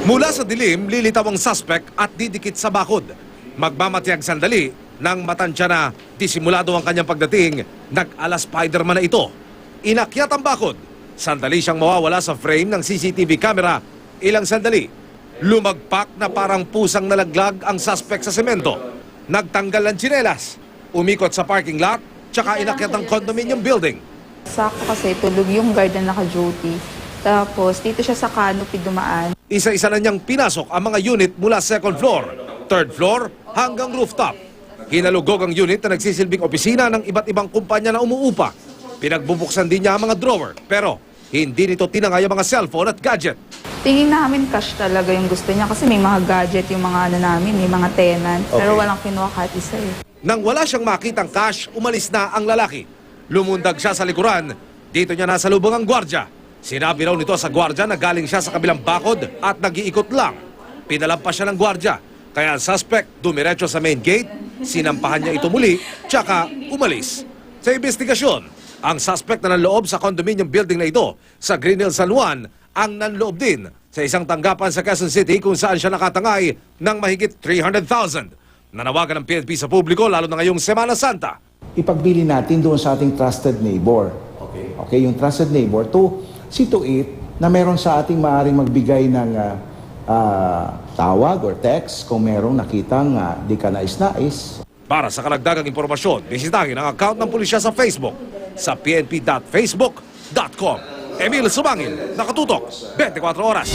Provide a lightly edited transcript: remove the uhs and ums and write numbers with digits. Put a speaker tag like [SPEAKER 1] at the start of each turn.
[SPEAKER 1] Mula sa dilim, lilitaw ang suspect at didikit sa bakod. Magmamatiyag sandali nang matansya na disimulado ang kanyang pagdating, nag-ala Spider-Man na ito. Inakyat ang bakod. Sandali siyang mawawala sa frame ng CCTV camera. Ilang sandali, lumagpak na parang pusang nalaglag ang suspect sa semento. Nagtanggal ng tsinelas, umikot sa parking lot, tsaka inakyat ang condominium building.
[SPEAKER 2] Sakto kasi tulog yung guard na naka-duty. Tapos dito siya sa canopy dumaan.
[SPEAKER 1] Isa-isa na niyang pinasok ang mga unit mula second floor, third floor hanggang rooftop. Hinalugog ang unit na nagsisilbing opisina ng iba't ibang kumpanya na umuupa. Pinagbubuksan din niya ang mga drawer, pero hindi nito tinangay ang mga cellphone at gadget.
[SPEAKER 2] Tingin namin cash talaga yung gusto niya kasi may mga gadget yung mga ano namin, may mga tenant. Pero walang kinuha kahit isa eh.
[SPEAKER 1] Nang wala siyang makitang cash, umalis na ang lalaki. Lumundag siya sa likuran. Dito niya nasalubong ang gwardya. Sinabi raw nito sa gwardya na galing siya sa kabilang bakod at nag-iikot lang. Pinalampas siya ng gwardya. Kaya ang suspect dumiretso sa main gate, sinampahan niya ito muli, tsaka umalis. Sa investigasyon, ang suspect na nanloob sa condominium building na ito sa Green Hills, San Juan, ang nanloob din sa isang tanggapan sa Quezon City kung saan siya nakatangay ng mahigit 300,000. Nanawagan ng PNP sa publiko lalo na ngayong Semana Santa.
[SPEAKER 3] Ipagbili natin doon sa ating trusted neighbor. Okay, yung trusted neighbor to see to it na meron sa ating maaaring magbigay ng tawag or text kung merong nakitang di ka nais-nais.
[SPEAKER 1] Para sa karagdagang impormasyon, bisitahin ang account ng pulisya sa Facebook sa pnp.facebook.com. Emil Sumangil, nakatutok, 24 oras.